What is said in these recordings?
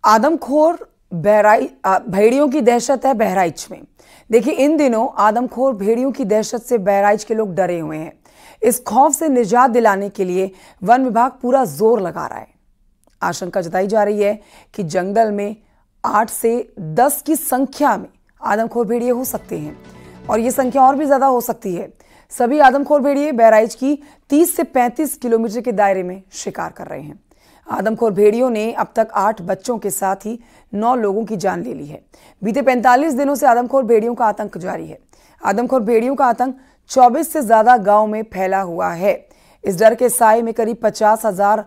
आदमखोर भेड़ियों की दहशत है बहराइच में। देखिए, इन दिनों आदमखोर भेड़ियों की दहशत से बहराइच के लोग डरे हुए हैं। इस खौफ से निजात दिलाने के लिए वन विभाग पूरा जोर लगा रहा है। आशंका जताई जा रही है कि जंगल में 8 से 10 की संख्या में आदमखोर भेड़िए हो सकते हैं और ये संख्या और भी ज्यादा हो सकती है। सभी आदमखोर भेड़िए बहराइच की 30 से 35 किलोमीटर के दायरे में शिकार कर रहे हैं। आदमखोर भेड़ियों ने अब तक 8 बच्चों के साथ ही 9 लोगों की जान ले ली है। बीते 45 दिनों से आदमखोर भेड़ियों का आतंक जारी है। आदमखोर भेड़ियों का आतंक 24 से ज्यादा गांव में फैला हुआ है। इस डर के साए में करीब 50,000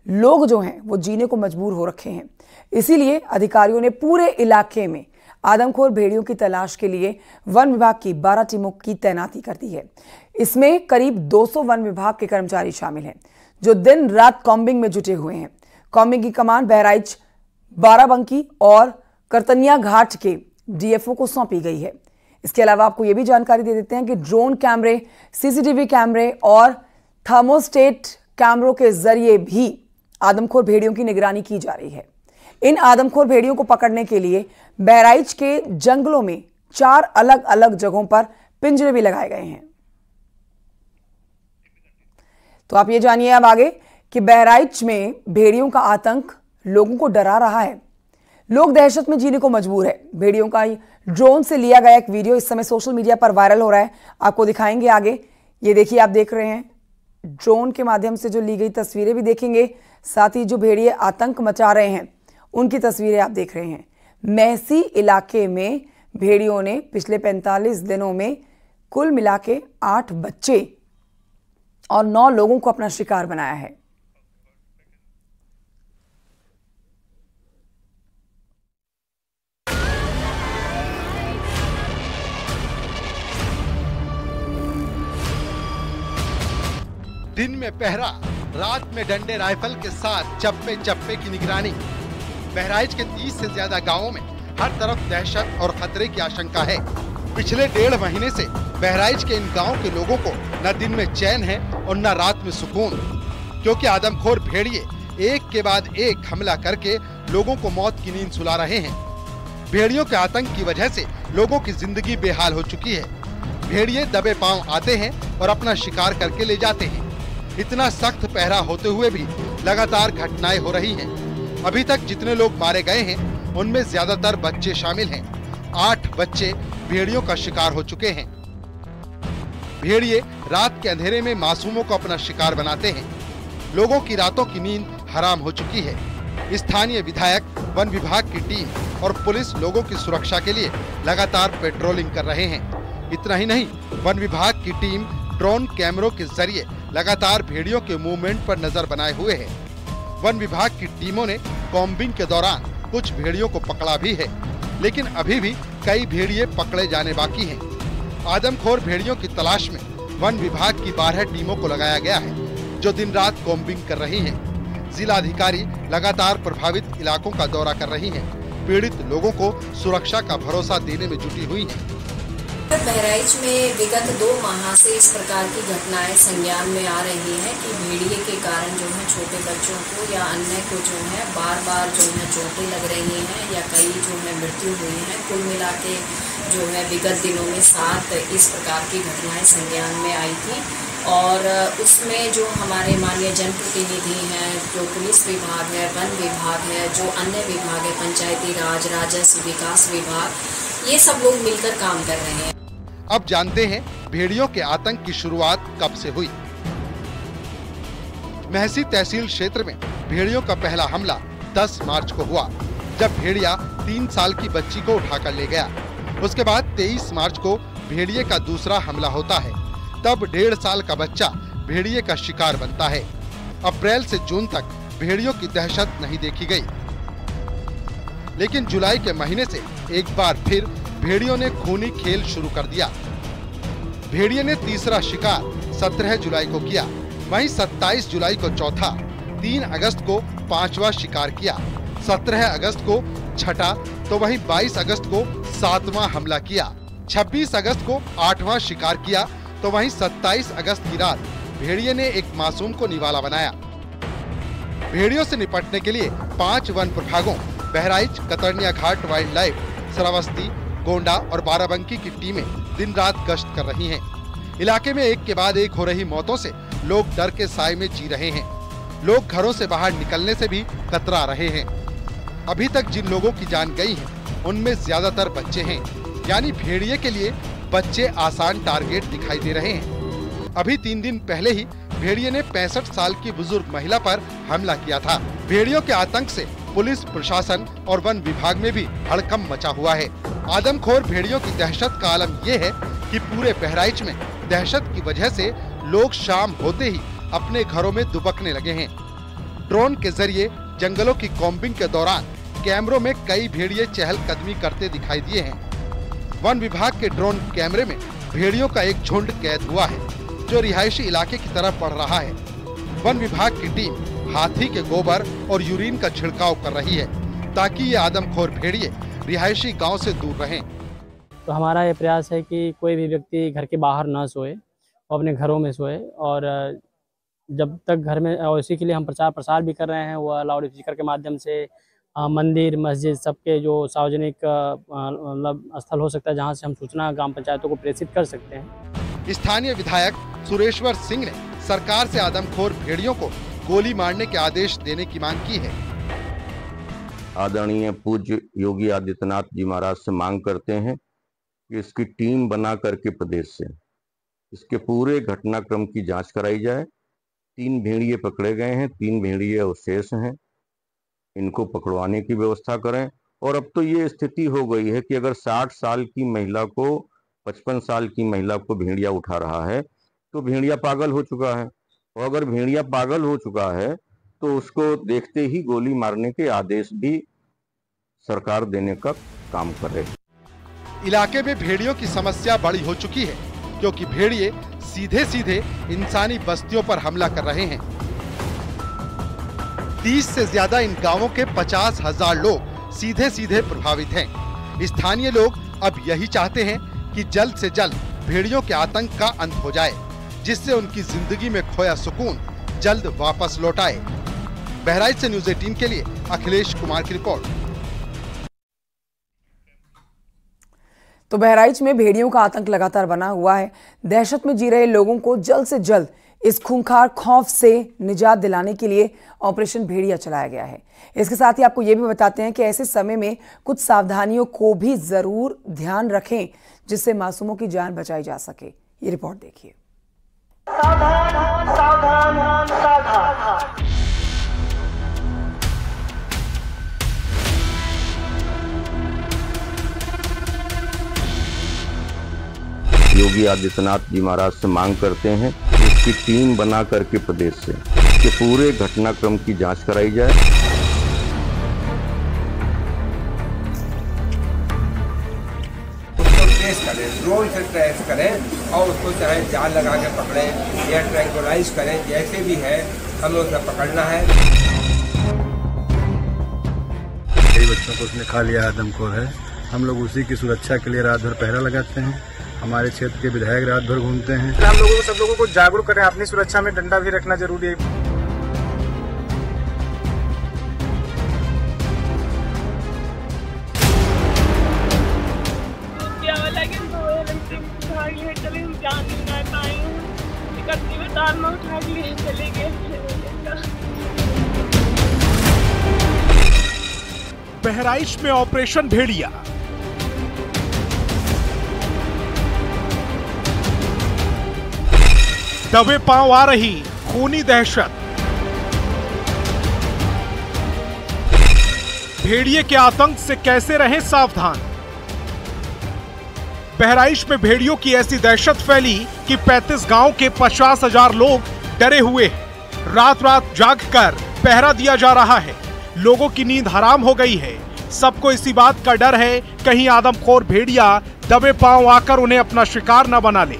लोग जो हैं वो जीने को मजबूर हो रखे हैं। इसीलिए अधिकारियों ने पूरे इलाके में आदमखोर भेड़ियों की तलाश के लिए वन विभाग की 12 टीमों की तैनाती कर दी है। इसमें करीब 200 वन विभाग के कर्मचारी शामिल हैं जो दिन रात कॉम्बिंग में जुटे हुए हैं। कॉम्बिंग की कमान बहराइच, बाराबंकी और करतनिया घाट के डीएफओ को सौंपी गई है। इसके अलावा आपको यह भी जानकारी दे देते हैं कि ड्रोन कैमरे, सीसीटीवी कैमरे और थर्मोस्टेट कैमरों के जरिए भी आदमखोर भेड़ियों की निगरानी की जा रही है। इन आदमखोर भेड़ियों को पकड़ने के लिए बहराइच के जंगलों में 4 अलग अलग जगहों पर पिंजरे भी लगाए गए हैं। तो आप ये जानिए अब आगे कि बहराइच में भेड़ियों का आतंक लोगों को डरा रहा है। लोग दहशत में जीने को मजबूर है। भेड़ियों का ड्रोन से लिया गया एक वीडियो इस समय सोशल मीडिया पर वायरल हो रहा है। आपको दिखाएंगे आगे। ये देखिए, आप देख रहे हैं ड्रोन के माध्यम से जो ली गई तस्वीरें भी देखेंगे, साथ ही जो भेड़िए आतंक मचा रहे हैं उनकी तस्वीरें आप देख रहे हैं। महसी इलाके में भेड़ियों ने पिछले 45 दिनों में कुल मिला के 8 बच्चे और 9 लोगों को अपना शिकार बनाया है। दिन में पहरा, रात में डंडे राइफल के साथ चप्पे चप्पे की निगरानी। बहराइच के 30 से ज्यादा गांवों में हर तरफ दहशत और खतरे की आशंका है। पिछले 1.5 महीने से बहराइच के इन गांव के लोगों को न दिन में चैन है और न रात में सुकून, क्योंकि आदमखोर भेड़िए एक के बाद एक हमला करके लोगों को मौत की नींद सुला रहे हैं। भेड़ियों के आतंक की वजह से लोगों की जिंदगी बेहाल हो चुकी है। भेड़िए दबे पांव आते हैं और अपना शिकार करके ले जाते हैं। इतना सख्त पहरा होते हुए भी लगातार घटनाएं हो रही हैं। अभी तक जितने लोग मारे गए हैं उनमें ज्यादातर बच्चे शामिल हैं। 8 बच्चे भेड़ियों का शिकार हो चुके हैं। भेड़िए रात के अंधेरे में मासूमों को अपना शिकार बनाते हैं। लोगों की रातों की नींद हराम हो चुकी है। स्थानीय विधायक, वन विभाग की टीम और पुलिस लोगों की सुरक्षा के लिए लगातार पेट्रोलिंग कर रहे हैं। इतना ही नहीं, वन विभाग की टीम ड्रोन कैमरों के जरिए लगातार भेड़ियों के मूवमेंट पर नजर बनाए हुए है। वन विभाग की टीमों ने कॉम्बिंग के दौरान कुछ भेड़ियों को पकड़ा भी है, लेकिन अभी भी कई भेड़िए पकड़े जाने बाकी हैं। आदमखोर भेड़ियों की तलाश में वन विभाग की 12 टीमों को लगाया गया है जो दिन रात कॉम्बिंग कर रही हैं। जिलाधिकारी लगातार प्रभावित इलाकों का दौरा कर रही हैं। पीड़ित लोगों को सुरक्षा का भरोसा देने में जुटी हुई हैं। बहराइच में विगत 2 माह से इस प्रकार की घटनाएं संज्ञान में आ रही हैं कि भेड़िए के कारण जो है छोटे बच्चों को या अन्य को जो है बार जो है चोटें लग रही हैं या कई जो है मृत्यु हुई है। कुल मिला के जो है विगत दिनों में 7 इस प्रकार की घटनाएं संज्ञान में आई थी और उसमें जो हमारे माननीय जनप्रतिनिधि हैं, जो पुलिस विभाग है, वन विभाग है, जो अन्य विभाग है, पंचायती राज, राजस्व विकास विभाग, ये सब लोग मिलकर काम कर रहे हैं। अब जानते हैं भेड़ियों के आतंक की शुरुआत कब से हुई। महसी तहसील क्षेत्र में भेड़ियों का पहला हमला 10 मार्च को हुआ, जब भेड़िया 3 साल की बच्ची को उठाकर ले गया। उसके बाद 23 मार्च को भेड़िए का दूसरा हमला होता है। तब 1.5 साल का बच्चा भेड़िए का शिकार बनता है। अप्रैल से जून तक भेड़ियों की दहशत नहीं देखी गई, लेकिन जुलाई के महीने से एक बार फिर भेड़ियों ने खूनी खेल शुरू कर दिया। भेड़िए ने तीसरा शिकार 17 जुलाई को किया, वहीं 27 जुलाई को चौथा, 3 अगस्त को 5वां शिकार किया, 17 अगस्त को छठा, तो वहीं 22 अगस्त को 7वां हमला किया, 26 अगस्त को 8वां शिकार किया, तो वहीं 27 अगस्त की रात भेड़िए ने एक मासूम को निवाला बनाया। भेड़ियों से निपटने के लिए 5 वन प्रभागों बहराइच, कतरनिया घाट वाइल्ड लाइफ, श्रावस्ती, गोंडा और बाराबंकी की टीमें दिन रात गश्त कर रही हैं। इलाके में एक के बाद एक हो रही मौतों से लोग डर के साए में जी रहे हैं। लोग घरों से बाहर निकलने से भी कतरा रहे हैं। अभी तक जिन लोगों की जान गई है उनमें ज्यादातर बच्चे हैं, यानी भेड़िए के लिए बच्चे आसान टारगेट दिखाई दे रहे हैं। अभी 3 दिन पहले ही भेड़िए ने 65 साल की बुजुर्ग महिला पर हमला किया था। भेड़ियों के आतंक से पुलिस प्रशासन और वन विभाग में भी हड़कंप मचा हुआ है। आदमखोर भेड़ियों की दहशत का आलम ये है कि पूरे बहराइच में दहशत की वजह से लोग शाम होते ही अपने घरों में दुबकने लगे हैं। ड्रोन के जरिए जंगलों की कॉम्बिंग के दौरान कैमरों में कई भेड़िए चहलकदमी करते दिखाई दिए हैं। वन विभाग के ड्रोन कैमरे में भेड़ियों का एक झुंड कैद हुआ है जो रिहायशी इलाके की तरफ बढ़ रहा है। वन विभाग की टीम हाथी के गोबर और यूरिन का छिड़काव कर रही है ताकि ये आदमखोर भेड़िए रिहायशी गांव से दूर रहें। तो हमारा ये प्रयास है कि कोई भी व्यक्ति घर के बाहर ना सोए, वो अपने घरों में सोए, और जब तक घर में, और इसी के लिए हम प्रचार प्रसार भी कर रहे हैं। वो लाउड स्पीकर के माध्यम से मंदिर, मस्जिद, सबके जो सार्वजनिक मतलब स्थल हो सकता है जहाँ से हम सूचना ग्राम पंचायतों को प्रेषित कर सकते हैं। स्थानीय विधायक सुरेश्वर सिंह ने सरकार से आदमखोर भेड़ियों को गोली मारने के आदेश देने की मांग की है। आदरणीय पूज्य योगी आदित्यनाथ जी महाराज से मांग करते हैं कि इसकी टीम बना करके प्रदेश से इसके पूरे घटनाक्रम की जांच कराई जाए। 3 भेड़िए पकड़े गए हैं, 3 भेड़िए अवशेष हैं, इनको पकड़वाने की व्यवस्था करें। और अब तो ये स्थिति हो गई है कि अगर 60 साल की महिला को 55 साल की महिला को भेड़िया उठा रहा है तो भेड़िया पागल हो चुका है, और अगर भेड़िया पागल हो चुका है तो उसको देखते ही गोली मारने के आदेश भी सरकार देने का काम करे। इलाके में भेड़ियों की समस्या बड़ी हो चुकी है क्योंकि भेड़िए सीधे सीधे इंसानी बस्तियों पर हमला कर रहे हैं। 30 से ज्यादा इन गांवों के 50,000 लोग सीधे सीधे प्रभावित हैं। स्थानीय लोग अब यही चाहते हैं कि जल्द से जल्द भेड़ियों के आतंक का अंत हो जाए, जिससे उनकी जिंदगी में खोया सुकून जल्द वापस लौट आए। बहराइच से न्यूज़ 18 के लिए अखिलेश कुमार की रिपोर्ट। तो बहराइच में भेड़ियों का आतंक लगातार बना हुआ है। दहशत में जी रहे लोगों को जल्द से जल्द इस खूंखार खौफ से निजात दिलाने के लिए ऑपरेशन भेड़िया चलाया गया है। इसके साथ ही आपको ये भी बताते हैं कि ऐसे समय में कुछ सावधानियों को भी जरूर ध्यान रखें जिससे मासूमों की जान बचाई जा सके। ये रिपोर्ट देखिए। योगी आदित्यनाथ जी महाराज से मांग करते हैं कि इसकी टीम बना करके प्रदेश से इसके पूरे घटनाक्रम की जांच कराई जाए। उसको ट्रेस करें, ड्रोन से ट्रेस करें और उसको चाहे जाल लगा के पकड़ें या ट्रैंकुलाइज करें, जैसे भी है हमें उसे पकड़ना है। कई बच्चों को उसने खा लिया, आदमखोर है। हम लोग उसी की सुरक्षा के लिए रात भर पहरा लगाते हैं। हमारे क्षेत्र के विधायक रात भर घूमते हैं। हम लोगों को, सब लोगों को जागरूक करें, अपनी सुरक्षा में डंडा भी रखना जरूरी है। बहराइच में ऑपरेशन भेड़िया। दबे पांव आ रही खूनी दहशत। भेड़िए के आतंक से कैसे रहें सावधान। बहराइच में भेड़ियों की ऐसी दहशत फैली कि 35 गांव के 50,000 लोग डरे हुए हैं। रात रात जागकर पहरा दिया जा रहा है। लोगों की नींद हराम हो गई है। सबको इसी बात का डर है कहीं आदमखोर भेड़िया दबे पांव आकर उन्हें अपना शिकार न बना ले।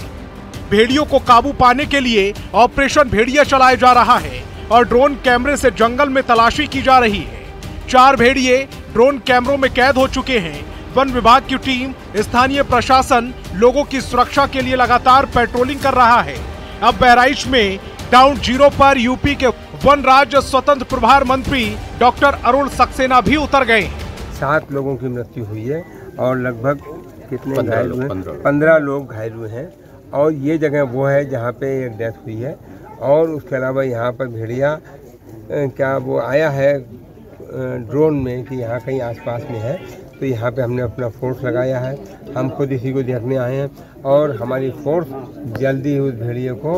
भेड़ियों को काबू पाने के लिए ऑपरेशन भेड़िया चलाया जा रहा है और ड्रोन कैमरे से जंगल में तलाशी की जा रही है। 4 भेड़िए ड्रोन कैमरों में कैद हो चुके हैं। वन विभाग की टीम, स्थानीय प्रशासन लोगों की सुरक्षा के लिए लगातार पेट्रोलिंग कर रहा है। अब बहराइच में ग्राउंड जीरो पर यूपी के वन राज्य स्वतंत्र प्रभार मंत्री डॉक्टर अरुण सक्सेना भी उतर गए। 7 लोगों की मृत्यु हुई है और लगभग कितने घायल हुए हैं? 15 लोग घायल हुए हैं। और ये जगह वो है जहाँ पे एक डेथ हुई है। और उसके अलावा यहाँ पर भेड़िया क्या वो आया है ड्रोन में कि यहाँ कहीं आसपास में है, तो यहाँ पे हमने अपना फोर्स लगाया है। हम खुद इसी को देखने आए हैं और हमारी फोर्स जल्दी उस भेड़िए को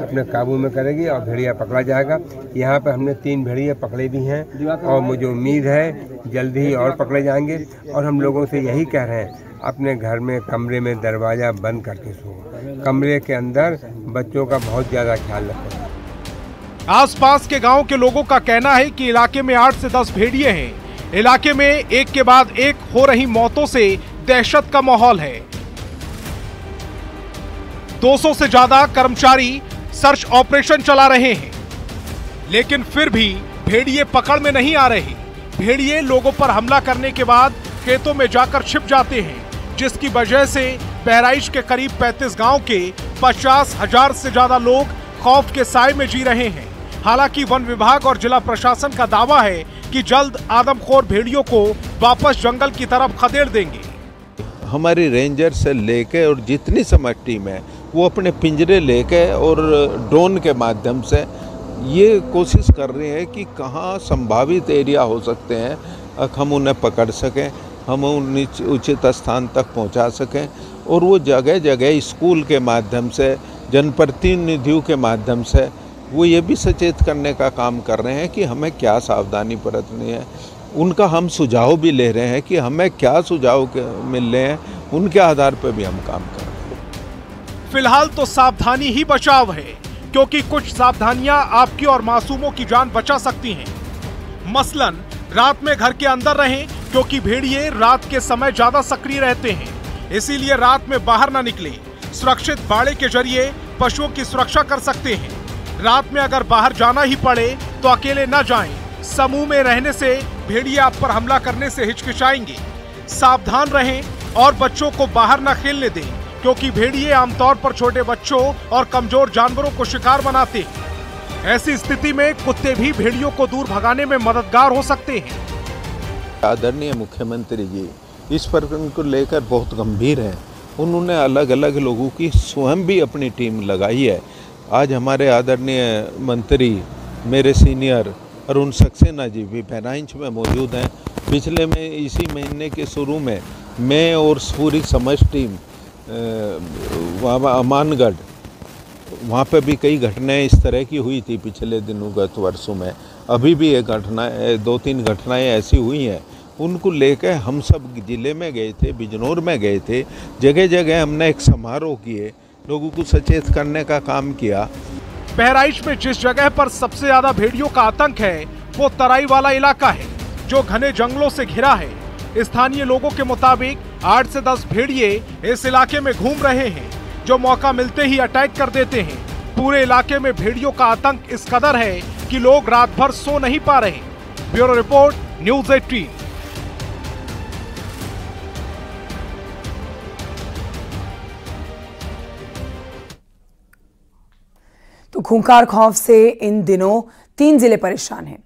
अपने काबू में करेगी और भेड़िया पकड़ा जाएगा। यहाँ पे हमने 3 भेड़िए पकड़े भी हैं और मुझे उम्मीद है जल्दी ही और पकड़े जाएंगे। और हम लोगों से यही कह रहे हैं, अपने घर में कमरे में दरवाज़ा बंद करके सो, कमरे के अंदर बच्चों का बहुत ज़्यादा ख्याल रखें। आसपास के गांव के लोगों का कहना है कि इलाके में 8 से 10 भेड़िए हैं। इलाके में एक के बाद एक हो रही मौतों से दहशत का माहौल है। 200 से ज्यादा कर्मचारी सर्च ऑपरेशन चला रहे हैं, लेकिन फिर भी भेड़िए पकड़ में नहीं आ रहे। भेड़िए लोगों पर हमला करने के बाद खेतों में जाकर छिप जाते हैं, जिसकी वजह से बहराइच के करीब 35 गांव के 50,000 से ज्यादा लोग खौफ के साए में जी रहे हैं। हालांकि वन विभाग और जिला प्रशासन का दावा है कि जल्द आदमखोर भेड़ियों को वापस जंगल की तरफ खदेड़ देंगे। हमारी रेंजर से लेके और जितनी समझ टीम है वो अपने पिंजरे लेके और ड्रोन के माध्यम से ये कोशिश कर रहे हैं कि कहाँ संभावित एरिया हो सकते हैं, हम उन्हें पकड़ सकें, हम उन्हें उचित स्थान तक पहुंचा सकें। और वो जगह जगह स्कूल के माध्यम से, जनप्रतिनिधियों के माध्यम से वो ये भी सचेत करने का काम कर रहे हैं कि हमें क्या सावधानी बरतनी है। उनका हम सुझाव भी ले रहे हैं कि हमें क्या सुझाव मिल रहे हैं, उनके आधार पर भी हम काम कर रहे हैं। फिलहाल तो सावधानी ही बचाव है, क्योंकि कुछ सावधानियां आपकी और मासूमों की जान बचा सकती हैं। मसलन रात में घर के अंदर रहें, क्योंकि भेड़िए रात के समय ज्यादा सक्रिय रहते हैं, इसीलिए रात में बाहर न निकलें। सुरक्षित बाड़े के जरिए पशुओं की सुरक्षा कर सकते हैं। रात में अगर बाहर जाना ही पड़े तो अकेले न जाएं। समूह में रहने से भेड़िए आप पर हमला करने से हिचकिचाएंगे। सावधान रहें और बच्चों को बाहर न खेलने दें, क्योंकि भेड़िए आमतौर पर छोटे बच्चों और कमजोर जानवरों को शिकार बनाते हैं। ऐसी स्थिति में कुत्ते भी भेड़ियों को दूर भगाने में मददगार हो सकते हैं। आदरणीय मुख्यमंत्री जी इस प्रकरण को लेकर बहुत गंभीर हैं। उन्होंने अलग अलग लोगों की स्वयं भी अपनी टीम लगाई है। आज हमारे आदरणीय मंत्री मेरे सीनियर अरुण सक्सेना जी भी बहराइच में मौजूद हैं। पिछले में इसी महीने के शुरू में मैं और पूरी समझ टीम अमानगढ़, वहाँ पे भी कई घटनाएं इस तरह की हुई थी पिछले दिनों गत वर्षों में। अभी भी एक घटना 2-3 घटनाएं ऐसी हुई हैं। उनको लेकर हम सब जिले में गए थे, बिजनौर में गए थे, जगह जगह हमने एक समारोह किए, लोगों को सचेत करने का काम किया। बहराइच में जिस जगह पर सबसे ज्यादा भेड़ियों का आतंक है वो तराई वाला इलाका है, जो घने जंगलों से घिरा है। स्थानीय लोगों के मुताबिक 8 से 10 भेड़िए इस इलाके में घूम रहे हैं, जो मौका मिलते ही अटैक कर देते हैं। पूरे इलाके में भेड़ियों का आतंक इस कदर है कि लोग रात भर सो नहीं पा रहे। Bureau report, news 18। तो खूंखार खौफ से इन दिनों 3 जिले परेशान हैं।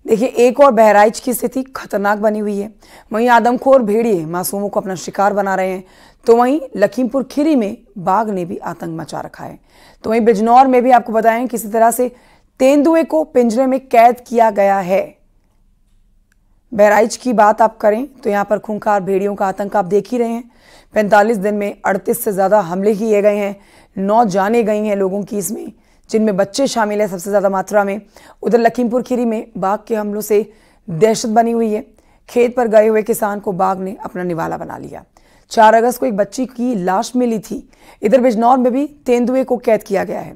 देखिए, एक और बहराइच की स्थिति खतरनाक बनी हुई है, वहीं आदमखोर भेड़िए मासूमों को अपना शिकार बना रहे हैं, तो वहीं लखीमपुर खीरी में बाघ ने भी आतंक मचा रखा है। तो वहीं बिजनौर में भी आपको बताएं किसी तरह से तेंदुए को पिंजरे में कैद किया गया है। बहराइच की बात आप करें तो यहाँ पर खूंखार भेड़ियों का आतंक आप देख ही रहे हैं। 45 दिन में 38 से ज्यादा हमले किए गए हैं, 9 जाने गई हैं लोगों की इसमें, जिनमें बच्चे शामिल हैं सबसे ज्यादा मात्रा में। उधर लखीमपुर खीरी में बाघ के हमलों से दहशत बनी हुई है। खेत पर गए हुए किसान को बाघ ने अपना निवाला बना लिया। 4 अगस्त को एक बच्ची की लाश मिली थी। इधर बिजनौर में भी तेंदुए को कैद किया गया है,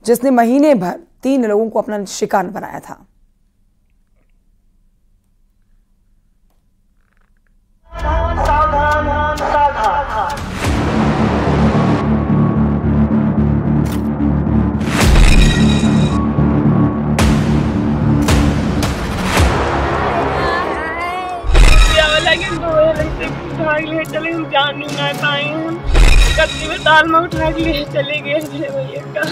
जिसने महीने भर 3 लोगों को अपना शिकार बनाया था। चले हम जान नहीं ना पाए, कत्ती में ताल में उठा के लिए चले गए भैया का।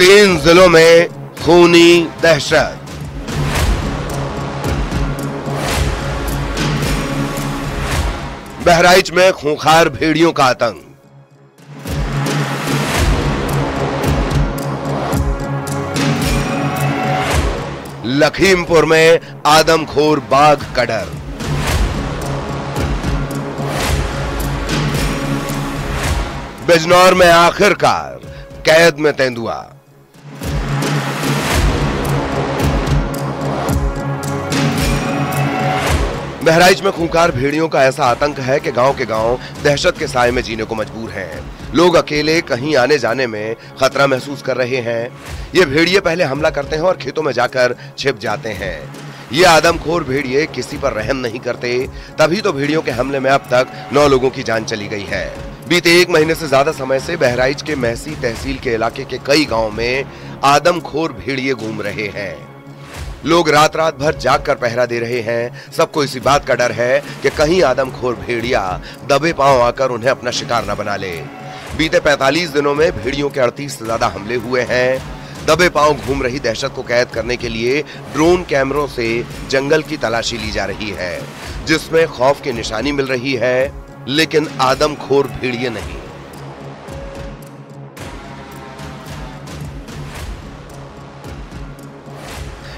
3 जिलों में खूनी दहशत। बहराइच में खूंखार भेड़ियों का आतंक। लखीमपुर में आदमखोर बाघ का डर। बिजनौर में आखिरकार कैद में तेंदुआ। बहराइच में खूंखार भेड़ियों का ऐसा आतंक है कि गांव के गांव दहशत के साए में जीने को मजबूर हैं। लोग अकेले कहीं आने जाने में खतरा महसूस कर रहे हैं। ये भेड़िए पहले हमला करते हैं और खेतों में जाकर छिप जाते हैं। ये आदमखोर भेड़िए किसी पर रहम नहीं करते, तभी तो भेड़ियों के हमले में अब तक 9 लोगों की जान चली गई है। बीते 1 महीने से ज्यादा समय से बहराइच के महसी तहसील के इलाके के कई गाँव में आदमखोर भेड़िए घूम रहे हैं। लोग रात रात भर जाग कर पहरा दे रहे हैं। सबको इसी बात का डर है कि कहीं आदमखोर भेड़िया दबे पांव आकर उन्हें अपना शिकार न बना ले। बीते 45 दिनों में भेड़ियों के 38 से ज्यादा हमले हुए हैं। दबे पांव घूम रही दहशत को कैद करने के लिए ड्रोन कैमरों से जंगल की तलाशी ली जा रही है, जिसमें खौफ की निशानी मिल रही है, लेकिन आदमखोर भेड़िए नहीं।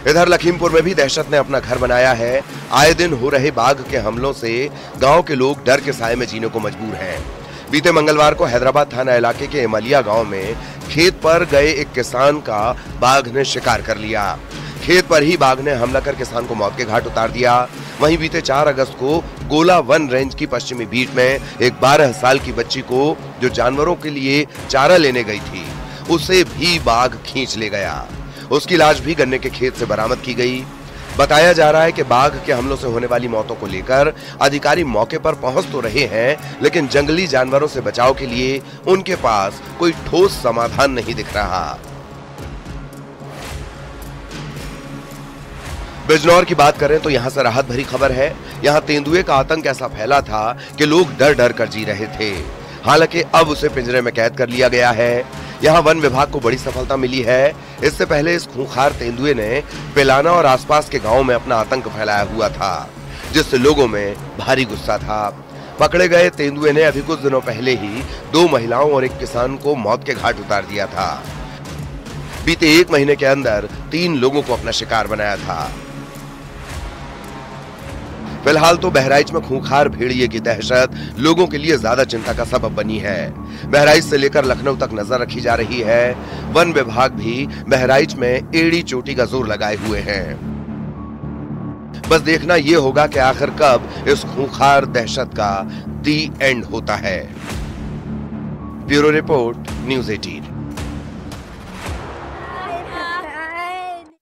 इधर लखीमपुर में भी दहशत ने अपना घर बनाया है। आए दिन हो रहे बाघ के हमलों से गांव के लोग डर के साए में जीने को मजबूर हैं। बीते मंगलवार को हैदराबाद थाना इलाके के इमलिया गांव में खेत पर गए एक किसान का बाघ ने शिकार कर लिया। खेत पर ही बाघ ने हमला कर किसान को मौत के घाट उतार दिया। वहीं बीते 4 अगस्त को गोला वन रेंज की पश्चिमी बीट में एक 12 साल की बच्ची को, जो जानवरों के लिए चारा लेने गई थी, उसे भी बाघ खींच ले गया। उसकी लाश भी गन्ने के खेत से बरामद की गई। बताया जा रहा है कि बाघ के हमलों से होने वाली मौतों को लेकर अधिकारी मौके पर पहुंच तो रहे हैं, लेकिन जंगली जानवरों से बचाव के लिए उनके पास कोई ठोस समाधान नहीं दिख रहा। बिजनौर की बात करें तो यहां से राहत भरी खबर है। यहां तेंदुए का आतंक ऐसा फैला था कि लोग डर डर कर जी रहे थे। हालांकि अब उसे पिंजरे में कैद कर लिया गया है। यहाँ वन विभाग को बड़ी सफलता मिली है। इससे पहले इस खूंखार तेंदुए ने पिलाना और आसपास के गांव में अपना आतंक फैलाया हुआ था, जिससे लोगों में भारी गुस्सा था। पकड़े गए तेंदुए ने अभी कुछ दिनों पहले ही 2 महिलाओं और एक किसान को मौत के घाट उतार दिया था। बीते 1 महीने के अंदर 3 लोगों को अपना शिकार बनाया था। फिलहाल तो बहराइच में खूंखार भेड़िए की दहशत लोगों के लिए ज्यादा चिंता का सबब बनी है। बहराइच से लेकर लखनऊ तक नजर रखी जा रही है। वन विभाग भी बहराइच में एड़ी चोटी का जोर लगाए हुए हैं। बस देखना यह होगा कि आखिर कब इस खूंखार दहशत का दी एंड होता है। Bureau report, news 18।